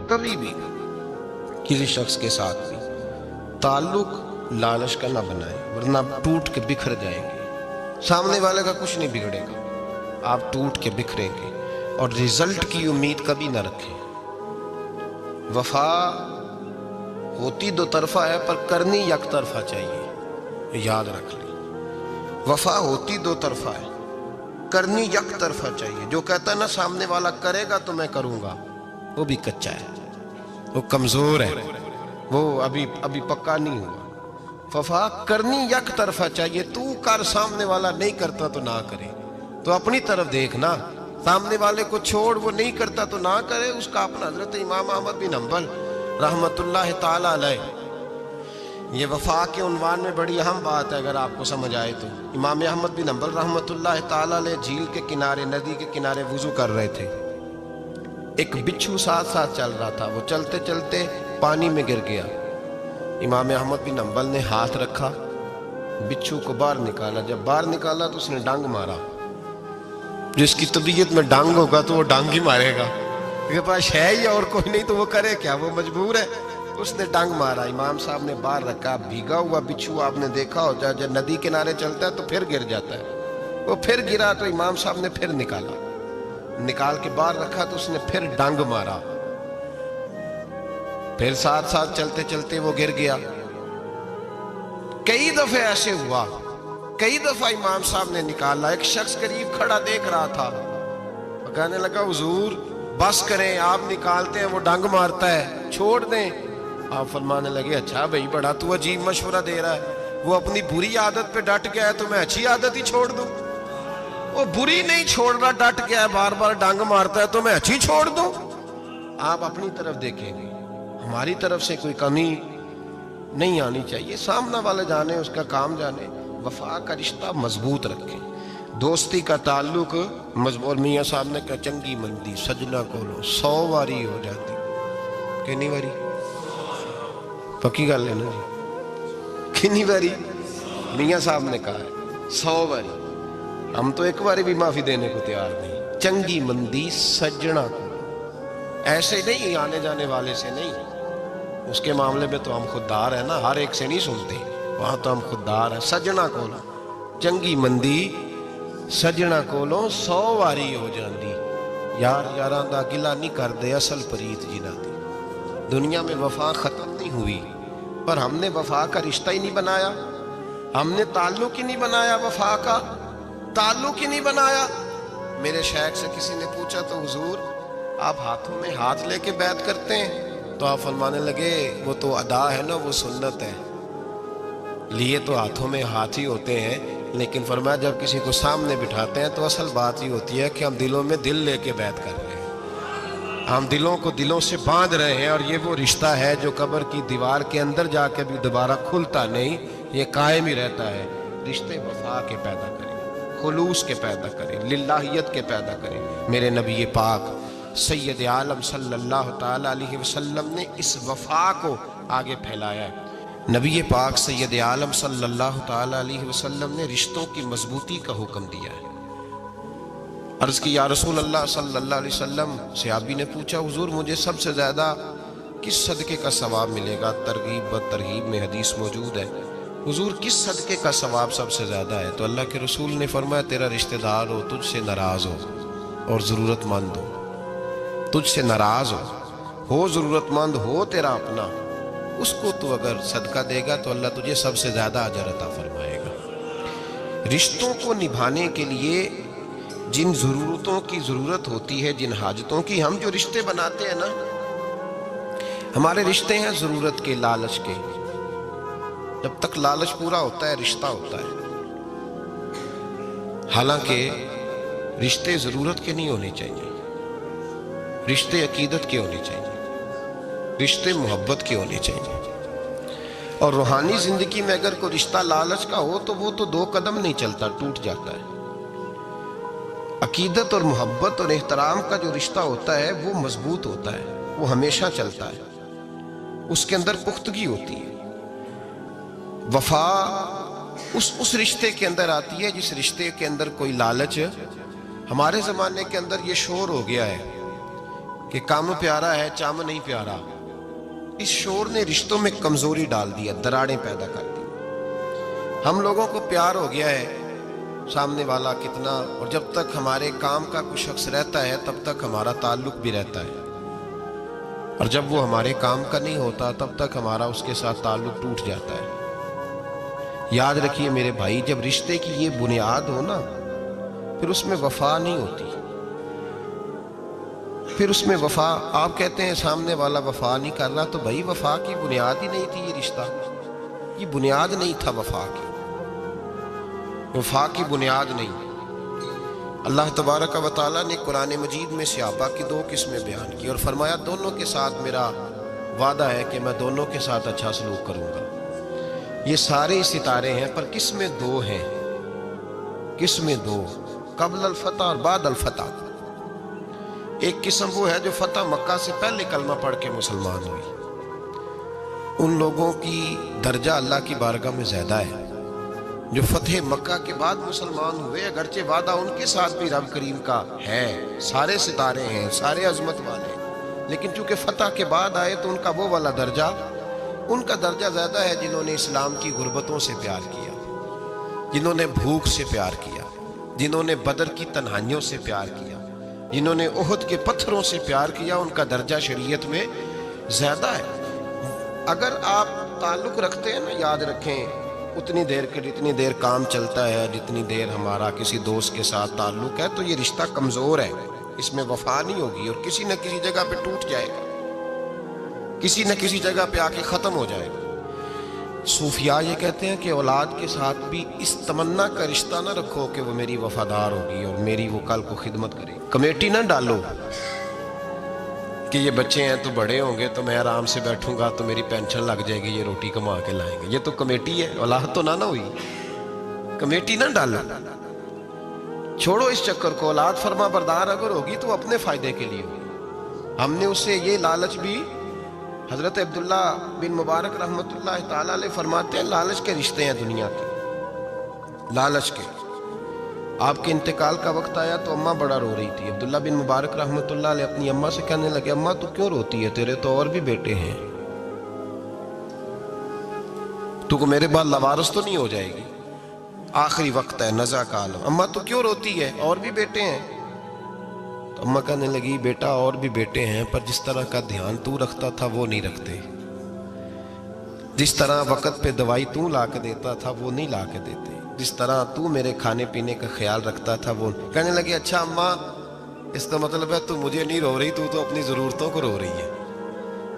کبھی بھی کسی شخص کے ساتھ بھی تعلق لالچ کا نہ بنائیں، ورنہ آپ ٹوٹ کے بکھر جائیں گے۔ سامنے والے کا کچھ نہیں بگڑے گا، آپ ٹوٹ کے بکھریں گے، اور رزلٹ کی امید کبھی نہ رکھیں۔ وفا ہوتی دو طرفہ ہے پر کرنی یک طرفہ چاہیے، یاد رکھ لیں۔ وفا ہوتی دو طرفہ ہے، کرنی یک طرفہ چاہیے۔ جو کہتا ہے نا سامنے والا کرے گا تو میں کروں گا، وہ بھی کچا ہے، وہ کمزور ہے، وہ ابھی پکا نہیں ہوا۔ وفا کرنی یک طرفہ چاہیے، تو کر، سامنے والا نہیں کرتا تو نہ کرے۔ تو اپنی طرف دیکھنا، سامنے والے کو چھوڑ، وہ نہیں کرتا تو نہ کرے، اس کا اپنا۔ حضرت امام احمد بن حنبل رحمت اللہ تعالی علیہ، یہ وفا کے عنوان میں بڑی اہم بات ہے اگر آپ کو سمجھ آئے تو۔ امام احمد بن حنبل رحمت اللہ تعالی علیہ جھیل کے کنارے، ندی کے کنارے وضو کر رہے تھے۔ ایک بچھو ساتھ ساتھ چل رہا تھا، وہ چلتے چلتے پانی میں گر گیا۔ امام احمد بن حنبل نے ہاتھ رکھا، بچھو کو باہر نکالا۔ جب باہر نکالا تو اس نے ڈانگ مارا۔ جس کی طبیعت میں ڈانگ ہوگا تو وہ ڈانگ ہی مارے گا، اس کے پاس ہے ہی اور کوئی نہیں تو وہ کرے کیا، وہ مجبور ہے۔ اس نے ڈانگ مارا، امام صاحب نے باہر رکھا۔ بھیگا ہوا بچھو آپ نے دیکھا ہو، جب ندی کنارے چلتا ہے تو پھر گر جاتا ہے۔ وہ پھر گرا تو امام صاحب نے پھر نکال کے باہر رکھا تو اس نے پھر ڈانگ مارا۔ پھر ساتھ ساتھ چلتے چلتے وہ گر گیا۔ کئی دفعے ایسے ہوا، کئی دفعہ امام صاحب نے نکالا۔ ایک شخص قریب کھڑا دیکھ رہا تھا، کہنے لگا حضور بس کریں، آپ نکالتے ہیں وہ ڈانگ مارتا ہے، چھوڑ دیں۔ آپ فرمانے لگے اچھا بھائی، بڑا تو عجیب مشورہ دے رہا ہے، وہ اپنی بری عادت پہ ڈٹ گیا ہے تو میں اچھی عادت ہی چھوڑ دوں؟ وہ بری نہیں چھوڑ رہا، ڈٹ گیا ہے، بار بار ڈانگ مارتا ہے تو میں اچھی چھوڑ دوں؟ آپ اپنی طرف دیکھیں گے، ہماری طرف سے کوئی کمی نہیں آنی چاہیے۔ سامنے والے جانے، اس کا کام جانے۔ وفا کا رشتہ مضبوط رکھیں، دوستی کا تعلق مضبوط۔ میاں صاحب نے کہا چنگی مندی سجنا کولو 100 واری ہو جاتی، کتنی واری؟ پکی گل ہے نا جی، کتنی واری؟ میاں صاحب نے کہا ہے 100 واری۔ ہم تو ایک باری بھی معافی دینے کو تیار نہیں۔ چنگی مندی سجنا کو، ایسے نہیں آنے جانے والے سے نہیں، اس کے معاملے میں تو ہم خوددار ہیں نا، ہر ایک سے نہیں سنتے، وہاں تو ہم خوددار ہیں۔ سجنا کولو چنگی مندی سجنا کولو 100 واری ہو جاندی، یار یاراں دا گلا نہیں کر دے اصل پریت جنہ دی۔ دنیا میں وفا ختم نہیں ہوئی، پر ہم نے وفا کا رشتہ ہی نہیں بنایا، ہم نے تعلق ہی نہیں بنایا، وفا کا تعلق ہی نہیں بنایا۔ میرے شیخ سے کسی نے پوچھا تو حضور آپ ہاتھوں میں ہاتھ لے کے بیعت کرتے ہیں؟ تو آپ فرمانے لگے وہ تو ادا ہے نا، وہ سنت ہے، لیے تو ہاتھوں میں ہاتھ ہی ہوتے ہیں، لیکن فرمایا جب کسی کو سامنے بٹھاتے ہیں تو اصل بات ہی ہوتی ہے کہ ہم دلوں میں دل لے کے بیعت کر رہے ہیں، ہم دلوں کو دلوں سے باندھ رہے ہیں، اور یہ وہ رشتہ ہے جو قبر کی دیوار کے اندر جا کے بھی دوبارہ کھلتا نہیں، یہ قائم ہی رہتا ہے۔ رشتے وفا کے پیدا کریں، خلوص کے پیدا کریں، للہیت کے پیدا کریں۔ میرے نبی پاک سید عالم صلی اللہ تعالی علیہ وسلم نے اس وفا کو آگے پھیلایا ہے۔ نبی پاک سید عالم صلی اللہ تعالی علیہ وسلم نے رشتوں کی مضبوطی کا حکم دیا ہے۔ عرض کی یا رسول اللہ صلی اللہ علیہ وسلم، صحابی نے پوچھا حضور مجھے سب سے زیادہ کس صدقے کا ثواب ملے گا؟ ترغیب و ترہیب میں حدیث موجود ہے، حضور کس صدقے کا ثواب سب سے زیادہ ہے؟ تو اللہ کے رسول نے فرمایا تیرا رشتہ دار ہو، تجھ سے ناراض ہو اور ضرورت مند ہو، تجھ سے ناراض ہو ضرورت مند ہو، تیرا اپنا، اس کو تو اگر صدقہ دے گا تو اللہ تجھے سب سے زیادہ اجر عطا فرمائے گا۔ رشتوں کو نبھانے کے لیے جن ضرورتوں کی ضرورت ہوتی ہے، جن حاجتوں کی، ہم جو رشتے بناتے ہیں نا، ہمارے رشتے ہیں ضرورت کے، لالچ کے۔ جب تک لالچ پورا ہوتا ہے رشتہ ہوتا ہے، حالانکہ رشتے ضرورت کے نہیں ہونے چاہیے، رشتے عقیدت کے ہونے چاہیے، رشتے محبت کے ہونے چاہیے۔ اور روحانی زندگی میں اگر کوئی رشتہ لالچ کا ہو تو وہ تو 2 قدم نہیں چلتا، ٹوٹ جاتا ہے۔ عقیدت اور محبت اور احترام کا جو رشتہ ہوتا ہے وہ مضبوط ہوتا ہے، وہ ہمیشہ چلتا ہے، اس کے اندر پختگی ہوتی ہے۔ وفا اس رشتے کے اندر آتی ہے جس رشتے کے اندر کوئی لالچ۔ ہمارے زمانے کے اندر یہ شور ہو گیا ہے کہ کام پیارا ہے چم نہیں پیارا، اس شور نے رشتوں میں کمزوری ڈال دیا، دراڑیں پیدا کر دی۔ ہم لوگوں کو پیار ہو گیا ہے سامنے والا کتنا، اور جب تک ہمارے کام کا کوئی شخص رہتا ہے تب تک ہمارا تعلق بھی رہتا ہے، اور جب وہ ہمارے کام کا نہیں ہوتا تب تک ہمارا اس کے ساتھ تعلق ٹوٹ جاتا ہے۔ یاد رکھیے میرے بھائی، جب رشتے کی یہ بنیاد ہو نا، پھر اس میں وفا نہیں ہوتی، پھر اس میں وفا، آپ کہتے ہیں سامنے والا وفا نہیں کر رہا، تو بھائی وفا کی بنیاد ہی نہیں تھی یہ رشتہ، یہ بنیاد نہیں تھا وفا کی، وفا کی بنیاد نہیں۔ اللہ تبارک و تعالیٰ نے قرآن مجید میں صحابہ کی دو قسمیں بیان کی اور فرمایا دونوں کے ساتھ میرا وعدہ ہے کہ میں دونوں کے ساتھ اچھا سلوک کروں گا۔ یہ سارے ستارے ہیں پر قسمیں دو ہیں، قسمیں دو، قبل الفتح اور بعد الفتح۔ ایک قسم وہ ہے جو فتح مکہ سے پہلے کلمہ پڑھ کے مسلمان ہوئی، ان لوگوں کی درجہ اللہ کی بارگاہ میں زیادہ ہے۔ جو فتح مکہ کے بعد مسلمان ہوئے، اگرچہ وعدہ ان کے ساتھ بھی رب کریم کا ہے، سارے ستارے ہیں، سارے عظمت والے ہیں، لیکن چونکہ فتح کے بعد آئے تو ان کا وہ والا درجہ، ان کا درجہ زیادہ ہے جنہوں نے اسلام کی غربتوں سے پیار کیا، جنہوں نے بھوک سے پیار کیا، جنہوں نے بدر کی تنہائیوں سے پیار کیا، جنہوں نے احد کے پتھروں سے پیار کیا، ان کا درجہ شریعت میں زیادہ ہے۔ اگر آپ تعلق رکھتے ہیں نا، یاد رکھیں اتنی دیر کے جتنی دیر کام چلتا ہے، جتنی دیر ہمارا کسی دوست کے ساتھ تعلق ہے، تو یہ رشتہ کمزور ہے، اس میں وفا نہیں ہوگی اور کسی نہ کسی جگہ پہ ٹوٹ جائے گا، کسی نہ کسی جگہ پہ آ کے ختم ہو جائے گا۔ صوفیاء یہ کہتے ہیں کہ اولاد کے ساتھ بھی اس تمنا کا رشتہ نہ رکھو کہ وہ میری وفادار ہوگی اور میری وہ کل کو خدمت کرے گی۔ کمیٹی نہ ڈالو کہ یہ بچے ہیں تو بڑے ہوں گے تو میں آرام سے بیٹھوں گا تو میری پینشن لگ جائے گی، یہ روٹی کما کے لائیں گے، یہ تو کمیٹی ہے، اولاد تو نہ ہوئی، کمیٹی نہ ڈالو، چھوڑو اس چکر کو۔ اولاد فرما بردار اگر ہوگی تو اپنے فائدے کے لیے ہوگی۔ ہم نے اس سے یہ لالچ بھی، حضرت عبداللہ بن مبارک رحمۃ اللہ تعالیٰ علیہ فرماتے ہیں لالچ کے رشتے ہیں دنیا کے، لالچ کے۔ آپ کے انتقال کا وقت آیا تو اماں بڑا رو رہی تھی، عبداللہ بن مبارک رحمۃ اللہ علیہ اپنی اماں سے کہنے لگے اماں تو کیوں روتی ہے، تیرے تو اور بھی بیٹے ہیں، تو کو میرے بعد لوارث تو نہیں ہو جائے گی، آخری وقت ہے، نزع کا عالم، اماں تو کیوں روتی ہے، اور بھی بیٹے ہیں۔ تو اماں کہنے لگی بیٹا اور بھی بیٹے ہیں پر جس طرح کا دھیان تو رکھتا تھا وہ نہیں رکھتے، جس طرح وقت پہ دوائی تو لا کے دیتا تھا وہ نہیں لا کے دیتے، جس طرح تو میرے کھانے پینے کا خیال رکھتا تھا وہ۔ کہنے لگے اچھا اماں اس کا مطلب ہے تو مجھے نہیں رو رہی، تو اپنی ضرورتوں کو رو رہی ہے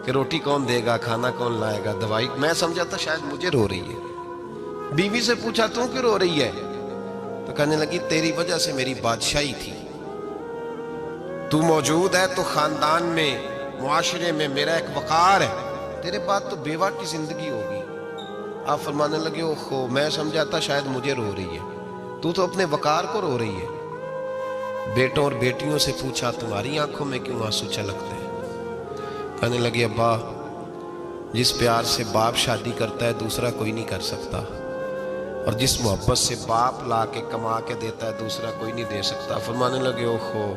کہ روٹی کون دے گا، کھانا کون لائے گا، دوائی، میں سمجھا تھا شاید مجھے رو رہی ہے۔ بیوی سے پوچھا تو کیوں رو رہی ہے، تو کہنے لگی تیری وجہ سے میری بادشاہی تھی، تو موجود ہے تو خاندان میں، معاشرے میں میرا ایک وقار ہے، تیرے بعد تو بیوہ کی زندگی ہوگی۔ آپ فرمانے لگے اوہو میں سمجھا تھا شاید مجھے رو رہی ہے، تو اپنے وقار کو رو رہی ہے۔ بیٹوں اور بیٹیوں سے پوچھا تمہاری آنکھوں میں کیوں آنسو چھلکتے ہیں، کہنے لگے ابا جس پیار سے باپ شادی کرتا ہے دوسرا کوئی نہیں کر سکتا، اور جس محبت سے باپ لا کے کما کے دیتا ہے دوسرا کوئی نہیں دے سکتا۔ فرمانے لگے اوہو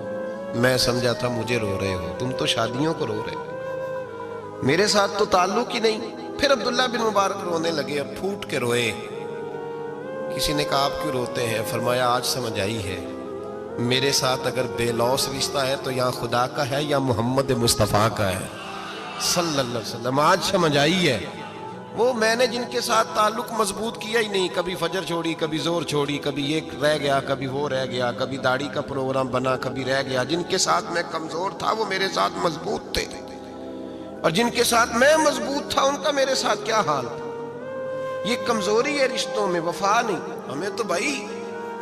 میں سمجھا تھا مجھے رو رہے ہو، تم تو شادیوں کو رو رہے ہو، میرے ساتھ تو تعلق ہی نہیں۔ پھر عبداللہ بن مبارک رونے لگے اور پھوٹ کے روئے۔ کسی نے کہا آپ کیوں روتے ہیں، فرمایا آج سمجھ آئی ہے میرے ساتھ اگر بے لوث رشتہ ہے تو یا خدا کا ہے یا محمد مصطفیٰ کا ہے صلی اللہ علیہ وسلم، آج سمجھ آئی ہے۔ وہ میں نے جن کے ساتھ تعلق مضبوط کیا ہی نہیں، کبھی فجر چھوڑی، کبھی زور چھوڑی، کبھی یہ رہ گیا، کبھی وہ رہ گیا، کبھی داڑھی کا پروگرام بنا، کبھی رہ گیا، جن کے ساتھ میں کمزور تھا وہ میرے ساتھ مضبوط تھے، اور جن کے ساتھ میں مضبوط تھا ان کا میرے ساتھ کیا حال تھا۔ یہ کمزوری ہے رشتوں میں، وفا نہیں۔ ہمیں تو بھائی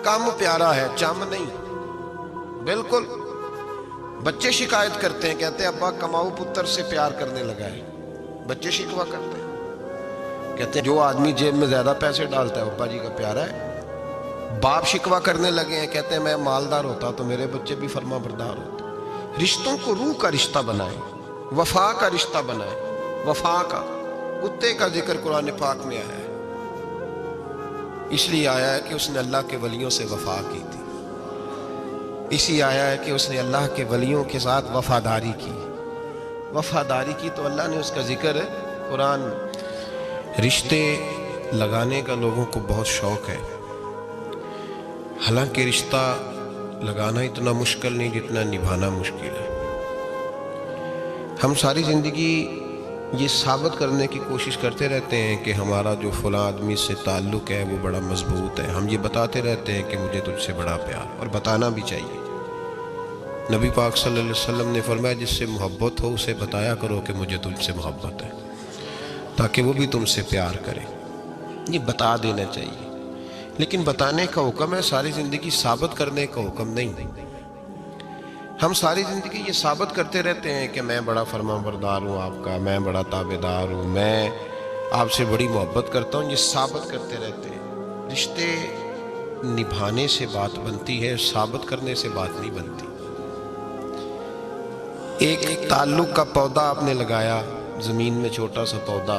کام پیارا ہے، چم نہیں، بالکل۔ بچے شکایت کرتے ہیں، کہتے ہیں ابا کماؤ پتر سے پیار کرنے لگا ہے، بچے شکوا کرتے ہیں، کہتے ہیں جو آدمی جیب میں زیادہ پیسے ڈالتا ہے ابا جی کا پیارا ہے۔ باپ شکوا کرنے لگے ہیں، کہتے ہیں میں مالدار ہوتا تو میرے بچے بھی فرما بردار ہوتے۔ رشتوں کو روح کا رشتہ بنائیں، وفا کا رشتہ بنائیں، وفا کا۔ کتے کا ذکر قرآن پاک میں آیا ہے، اس لیے آیا ہے کہ اس نے اللہ کے ولیوں سے وفا کی تھی۔ اسی آیا ہے کہ اس نے اللہ کے ولیوں کے ساتھ وفاداری کی، وفاداری کی تو اللہ نے اس کا ذکر قرآن میں۔ رشتے لگانے کا لوگوں کو بہت شوق ہے، حالانکہ رشتہ لگانا اتنا مشکل نہیں جتنا نبھانا مشکل ہے۔ ہم ساری زندگی یہ ثابت کرنے کی کوشش کرتے رہتے ہیں کہ ہمارا جو فلاں آدمی سے تعلق ہے وہ بڑا مضبوط ہے، ہم یہ بتاتے رہتے ہیں کہ مجھے تجھ سے بڑا پیار، اور بتانا بھی چاہیے۔ نبی پاک صلی اللہ علیہ وسلم نے فرمایا جس سے محبت ہو اسے بتایا کرو کہ مجھے تجھ سے محبت ہے، تاکہ وہ بھی تم سے پیار کرے۔ یہ بتا دینا چاہیے، لیکن بتانے کا حکم ہے، ساری زندگی ثابت کرنے کا حکم نہیں۔ ہم ساری زندگی یہ ثابت کرتے رہتے ہیں کہ میں بڑا فرمان بردار ہوں آپ کا، میں بڑا تابعدار ہوں، میں آپ سے بڑی محبت کرتا ہوں، یہ ثابت کرتے رہتے ہیں۔ رشتے نبھانے سے بات بنتی ہے، ثابت کرنے سے بات نہیں بنتی۔ ایک تعلق کا پودا آپ نے لگایا زمین میں، چھوٹا سا پودا،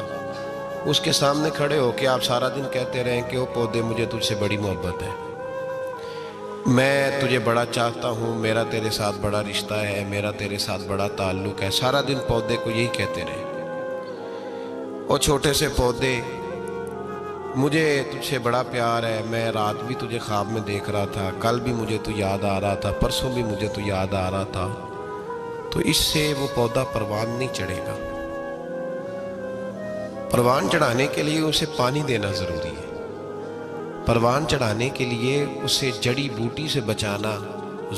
اس کے سامنے کھڑے ہو کے آپ سارا دن کہتے رہیں کہ وہ پودے مجھے تجھ سے بڑی محبت ہے، میں تجھے بڑا چاہتا ہوں، میرا تیرے ساتھ بڑا رشتہ ہے، میرا تیرے ساتھ بڑا تعلق ہے، سارا دن پودے کو یہی کہتے رہے۔ اور چھوٹے سے پودے، مجھے تجھ سے بڑا پیار ہے، میں رات بھی تجھے خواب میں دیکھ رہا تھا، کل بھی مجھے تو یاد آ رہا تھا، پرسوں بھی مجھے تو یاد آ رہا تھا، تو اس سے وہ پودا پروان نہیں چڑھے گا۔ پروان چڑھانے کے لیے اسے پانی دینا ضروری ہے، پروان چڑھانے کے لیے اسے جڑی بوٹی سے بچانا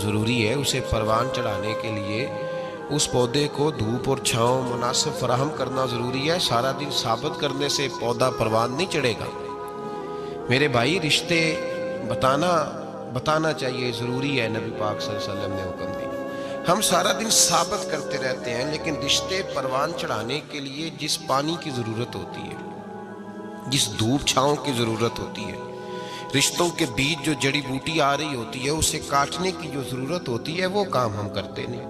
ضروری ہے، اسے پروان چڑھانے کے لیے اس پودے کو دھوپ اور چھاؤں مناسب فراہم کرنا ضروری ہے۔ سارا دن ثابت کرنے سے پودا پروان نہیں چڑھے گا۔ میرے بھائی، رشتے بتانا چاہیے، ضروری ہے، نبی پاک صلی اللہ علیہ وسلم نے حکم دیا۔ ہم سارا دن ثابت کرتے رہتے ہیں، لیکن رشتے پروان چڑھانے کے لیے جس پانی کی ضرورت ہوتی ہے، جس دھوپ چھاؤں کی ضرورت ہوتی ہے، رشتوں کے بیچ جو جڑی بوٹی آ رہی ہوتی ہے اسے کاٹنے کی جو ضرورت ہوتی ہے، وہ کام ہم کرتے نہیں۔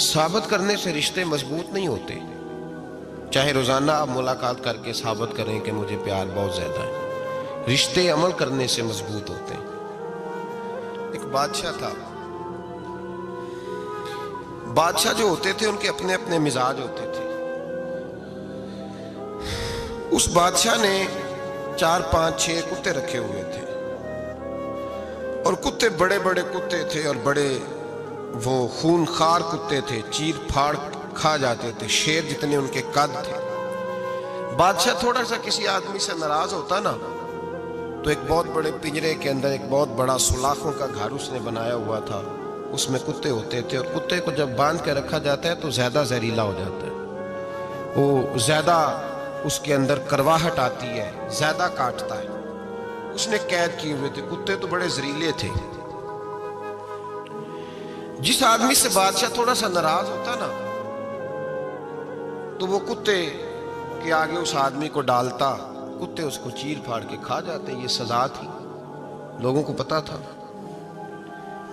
ثابت کرنے سے رشتے مضبوط نہیں ہوتے، چاہے روزانہ آپ ملاقات کر کے ثابت کریں کہ مجھے پیار بہت زیادہ ہے، رشتے عمل کرنے سے مضبوط ہوتے ہیں۔ ایک بادشاہ تھا، بادشاہ جو ہوتے تھے ان کے اپنے اپنے مزاج ہوتے تھے۔ اس بادشاہ نے 4 5 6 کتے رکھے ہوئے تھے، اور کتے بڑے بڑے کتے تھے، اور بڑے وہ خون خار کتے تھے، چیر پھاڑ کھا جاتے تھے، شیر جتنے ان کے قد تھے۔ بادشاہ تھوڑا سا کسی آدمی سے ناراض ہوتا نا، تو ایک بہت بڑے پنجرے کے اندر ایک بہت بڑا سلاخوں کا گھر اس نے بنایا ہوا تھا، اس میں کتے ہوتے تھے، اور کتے کو جب باندھ کے رکھا جاتا ہے تو زیادہ زہریلا ہو جاتا ہے، وہ زیادہ اس کے اندر کرواہٹ آتی ہے، زیادہ کاٹتا ہے۔ اس نے قید کیے ہوئے تھے، کتے تو بڑے زہریلے تھے۔ جس آدمی سے بادشاہ تھوڑا سا ناراض ہوتا نا، تو وہ کتے کے آگے اس آدمی کو ڈالتا، کتے اس کو چیر پھاڑ کے کھا جاتے۔ یہ سزا تھی، لوگوں کو پتا تھا۔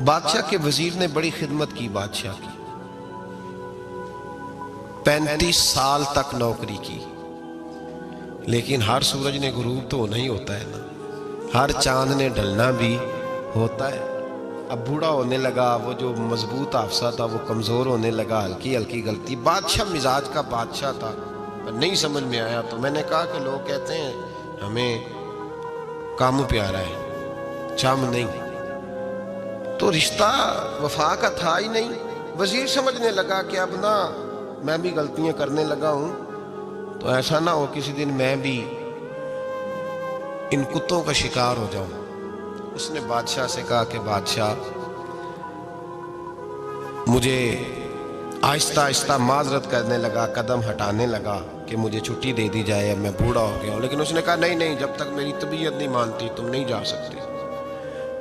بادشاہ کے وزیر نے بڑی خدمت کی بادشاہ کی، 35 سال تک نوکری کی، لیکن ہر سورج نے غروب تو ہونا ہی ہوتا ہے نا، ہر چاند نے ڈھلنا بھی ہوتا ہے۔ اب بوڑھا ہونے لگا، وہ جو مضبوط حافظہ تھا وہ کمزور ہونے لگا، ہلکی ہلکی غلطی۔ بادشاہ مزاج کا بادشاہ تھا، نہیں سمجھ میں آیا تو میں نے کہا کہ لوگ کہتے ہیں ہمیں کام پیارا ہے، چم نہیں، تو رشتہ وفا کا تھا ہی نہیں۔ وزیر سمجھنے لگا کہ اب نہ میں بھی غلطیاں کرنے لگا ہوں، تو ایسا نہ ہو کسی دن میں بھی ان کتوں کا شکار ہو جاؤں۔ اس نے بادشاہ سے کہا کہ بادشاہ، مجھے آہستہ آہستہ معذرت کرنے لگا، قدم ہٹانے لگا کہ مجھے چھٹی دے دی جائے، اب میں بوڑھا ہو گیا ہوں۔ لیکن اس نے کہا نہیں، جب تک میری طبیعت نہیں مانتی تم نہیں جا سکتے۔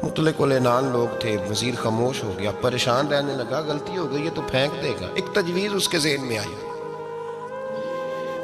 مطلق العنان لوگ تھے، وزیر خاموش ہو گیا، پریشان رہنے لگا، غلطی ہو گئی ہے تو پھینک دے گا۔ ایک تجویز اس کے ذہن میں آئی،